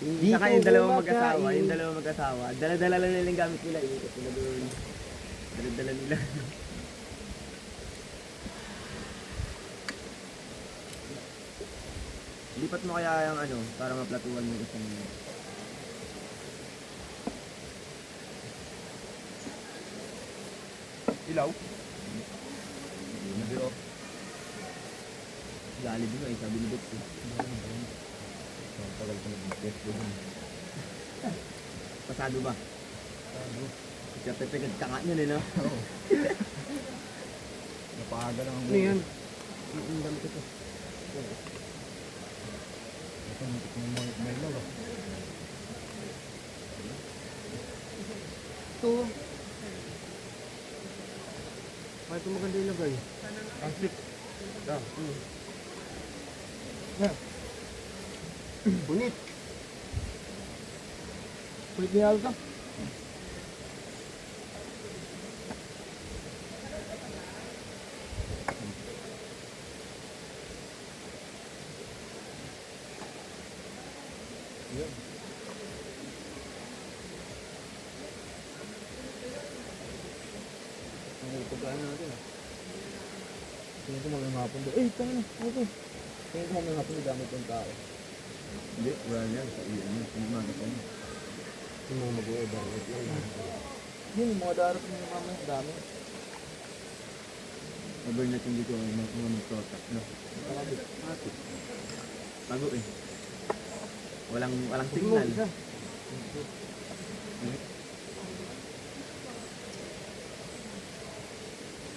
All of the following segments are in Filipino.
Saka yung dalawang mag-asawa, dala-dala lang nila yung gamit nila, ikot sila doon. Dala-dala nila. Lipat mo kaya yung ano, para maplatuan mo isang Ilaw? Nabiro. Gali din ay sabi ni Bex. Tagal ko nag-test doon. Pasado ba? Pasado. Kapit-kapit ka nga niyan eh, no? Oo. Napaaga lang ang Ano yan? Ang dami ko to. Ito, may ilaw ah. Ito. Bakit ito maganda ilagay? Plastic. Da. Punit. Kulit niya ka? Yan. Ang pagkaan natin ah. Tingin ko mga hapon doon. Eh, tanga na. Okay. Tingin ko mga hapon gamit yung tao. Hindi, wala yan. Sa iyan yan. Pinimana ko yan. Yung mga mag-o-order. Yun, yung mga darap ng mamaya. Dami. Overnight hindi ko mga mag-protect. No? Tago eh. Walang signal.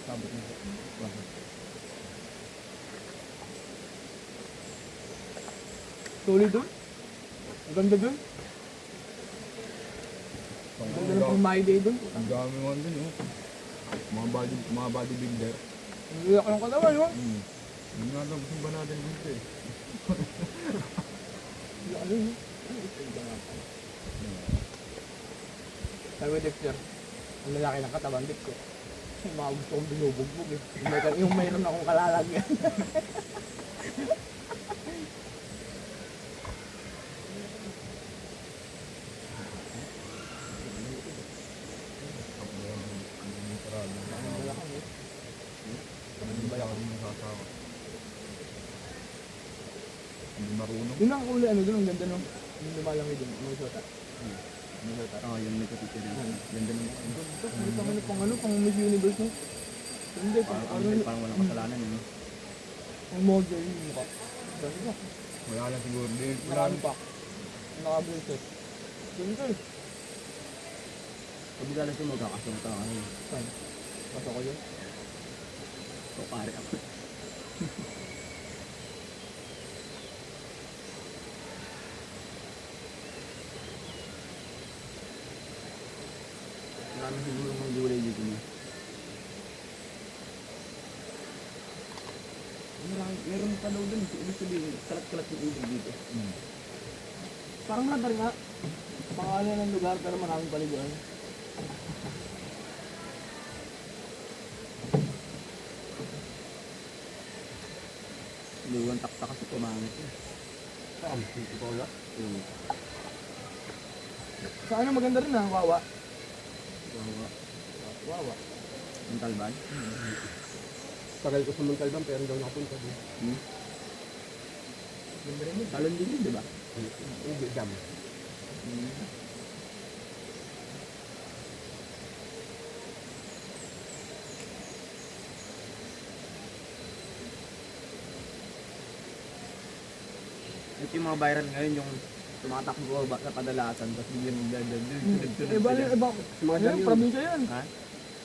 Sabot na siya. Bakit? Tuloy doon? Ang ganda doon? Ang ganda ng pang-my day doon? Ang dami mo din, oh. Mga bodybuilder. Ang liyak ng katawan, no? Hindi nga daw gusto ba natin dito eh. Ano yun? Sabi ko, Dexter, ang lalaki ng katawan, Dex ko. Yung mga gusto kong binubugbog eh. Yung mayroon akong kalalagyan. Hindi marunong. Yun ang kulay, ano doon, ang ganda no? Yung lumalangi doon, may sota. Oo, yung may kapitid na. Ganda ng Ito, kulit ang ano, pang Miss Universe no? Hindi, parang walang kasalanan yun. ang model yung mukha. Ganda. Wala lang siguro. Marami pa. Naka-braces. Ganda eh. Pag galas yung magkakasong ka kasi. Saan? Pasok ko yun? So, pare ako. Marami siguro ng gulay dito niya. Meron pa daw dun. Ibig sabihin, kalat-kalat yung ibig dito. Parang nadar nga. Pangalan ng lugar pero maraming paliguan. Luwan takta kasi pumangit eh. Saan? Dito ko wala. Sa ano maganda rin ha, Wawa. Wawa. Wawa. Ang talban? Tagal ko sa Montalban pero hindi ako nakapunta doon. Ganda rin yun. Salon din yun, di ba? Ubi, dam. Ito yung mga viral ngayon, yung tumatakbo ba sa kadalasan, tapos biglang sunod-sunod Eh, bali, sila. iba. Mga yan, probinsya yan. Ha?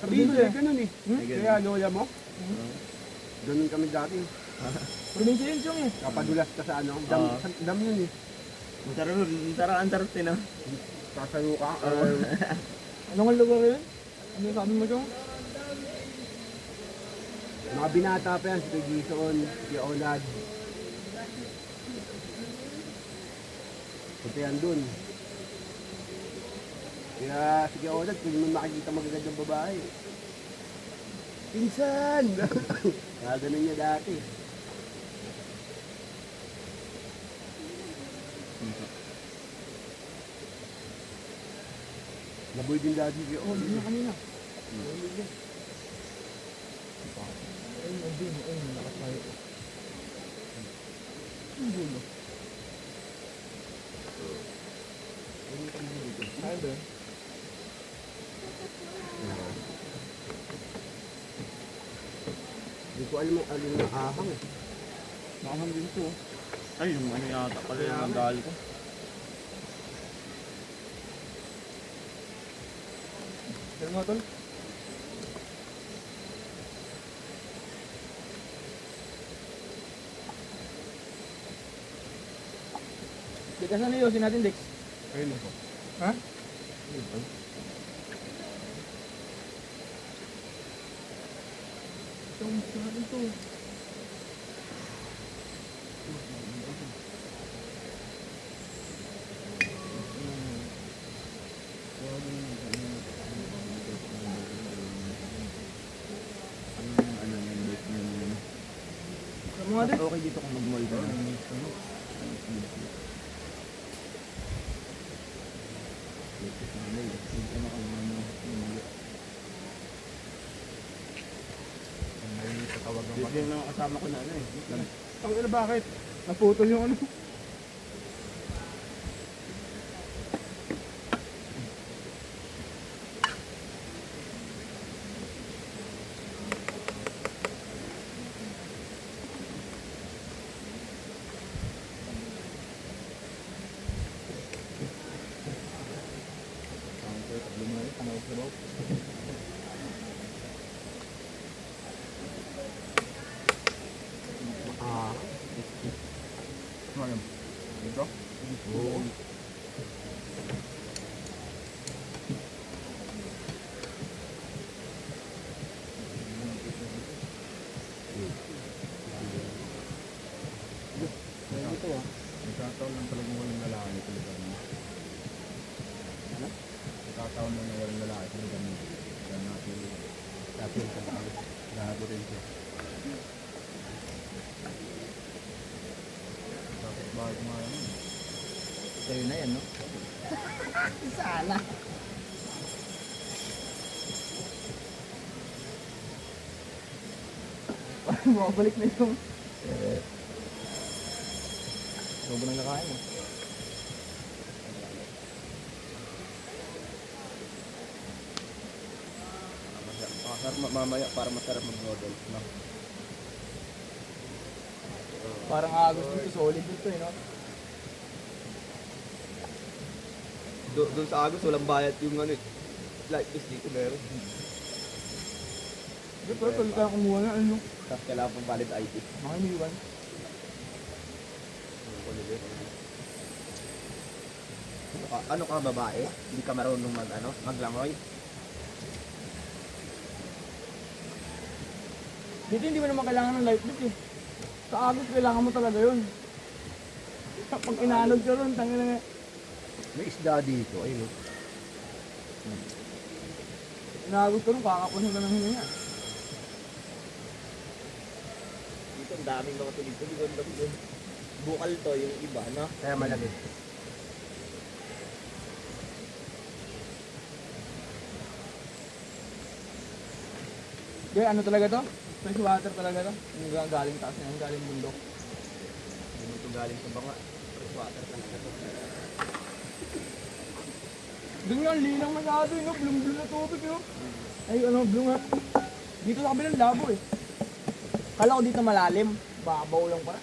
Probinsya. Ganun eh. Ay, ganun. Kaya loya mo, Oo. ganun kami dati. Probinsya yun, Chong eh. Kapadulas ka sa ano, dam, Oo. dam yun eh. Ang sarap din, no? Sasayo ka. Ano nga lugar yun? Ano yung sabi mo, Chong? Mga binata pa yan, si Gison, si Olad. Punta yan dun. Kaya sige Olad, kung mo makikita magagandang babae. Pinsan! Kaya ganun niya dati. Laboy din dati si Oh, Oli. hindi na kanina. Ayun, ayun, ayun, lakas tayo. Ang gulo. Ayun doon. Hindi ko alam ang alin na ahang eh. Nakahang din to. Ay, yung ano yata pala yung nandali ko. Pero mo, tol. Dex, saan na yosin natin, Dex? Ayun ako. Ha? Ito, gusto natin to. Ano yung date na yun. Sa mga Dex. Okay dito kung mag-mall ka na. Dito yung kasama ko na ano eh. Ang ina, bakit? Naputol yung ano. Ah. Ano? Dito? Oo. Dito ah. Nagkataon lang talagang walang lalaki talaga. Ano? Nagkataon lang na walang lalaki talaga. Kaya natin Dati yung kasama. lahat rin siya. Tapos bakit nga yun? Sa'yo na yan, no? Sana. Parang makabalik na yung... Sobrang nakain mo. Masarap mamaya para masarap mag-noodles, no? Parang agos dito, solid dito eh, no? Doon sa Agos, walang bayad yung ano eh. Like this dito meron. Hindi, pero tuloy tayo kumuha na, ano? Tapos kailangan pang valid ID. Makiniwan. Ano ka babae? Hindi ka marunong maglangoy? Dito hindi mo naman kailangan ng life vest eh. Sa agos kailangan mo talaga yun. Pag inalog ka ron, tangin na nga. May isda dito. Ayun. Inagos ka ron, kakapunin ka ng hininga. Dito ang daming mga tulig-tulig. Bukal to yung iba, no? Kaya malaki. Di, ano talaga to? Fresh water talaga to. Yung galing taas niya, yung galing bundok. Hindi ito galing sa banga. Fresh water talaga to. Doon nga, linang masyado yun, no? Blum-blum na tubig, no? Ay, ano, blum nga. Dito sa kabilang labo eh. Kala ko dito malalim. Babaw lang pala.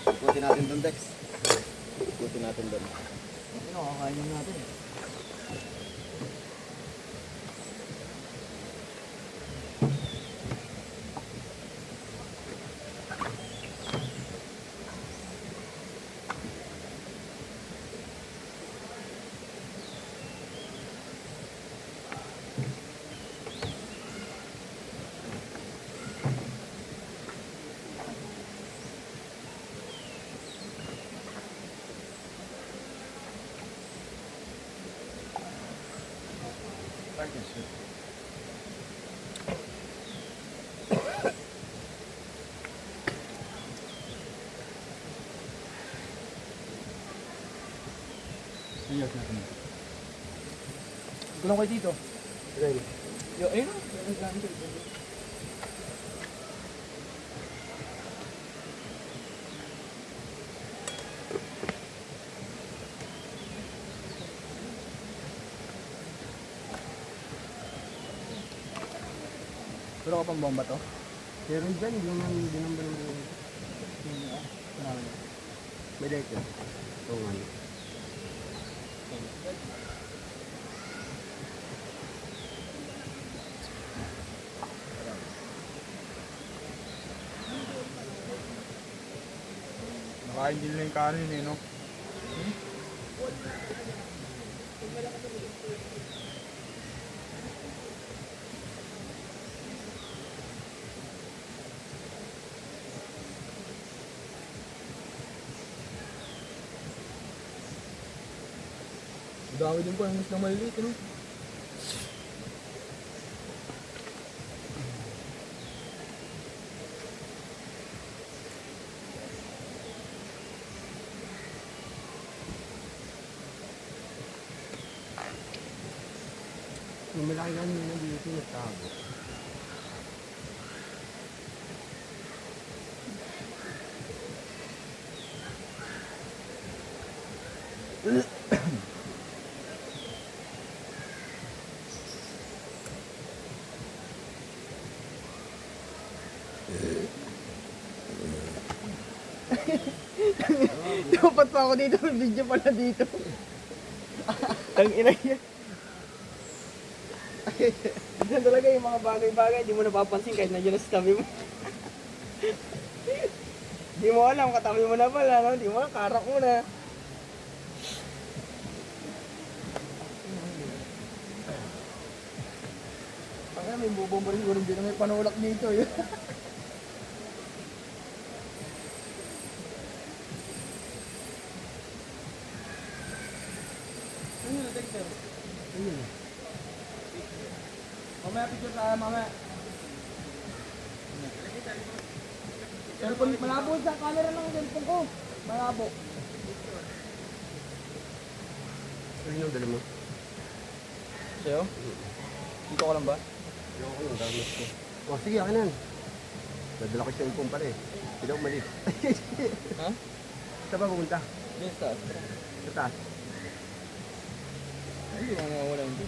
Ikutin natin doon, Dex. Ikutin natin doon. Ano, kakainin natin. Ayos natin. Gulong kayo dito. Ayun. Yo, ayun o. Pero ka pang bomba to? Meron dyan, hindi naman balong. May dahil yun. Ito nga. Nakain din lang yung kanin eh, no? Dami din po ang mas na maliliit, ano? Yung malaki nga nyo dito nagtago. Dapat pa ako dito, may video pala dito. Tang ina yan. Yan talaga yung mga bagay-bagay, di mo napapansin kahit nandiyan na sa tabi mo. Di mo alam, katabi mo na pala, no? Di mo alam, karak mo na. Pagka may bubombo rin, siguro hindi na may panulak dito. Yun. Ano yun, detector? Ayun. Mamaya picture sa mamaya. Cellphone, malabo sa camera ng cellphone ko. Malabo. Ayun yung dala mo. Sa'yo? Dito ka lang ba? Ayoko yung gamit ko. Oh, sige, akin yan. Dadala ko siya yung pumpa eh. Hindi ako malit. Ha? Saan ba pumunta? Yes, taas. Sa taas. Hindi mo mawawala hindi.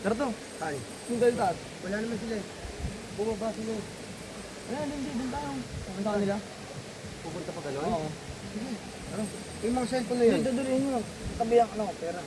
Tara to. Saan? Yung dahil taas. Wala naman sila eh. Bumaba sila eh. Ayan, hindi, din tayo. Pupunta ka nila? Pupunta pa gano'n? Oo. Yung mga cellphone na yun. Dito, durin mo. Tabi ang ano, pera.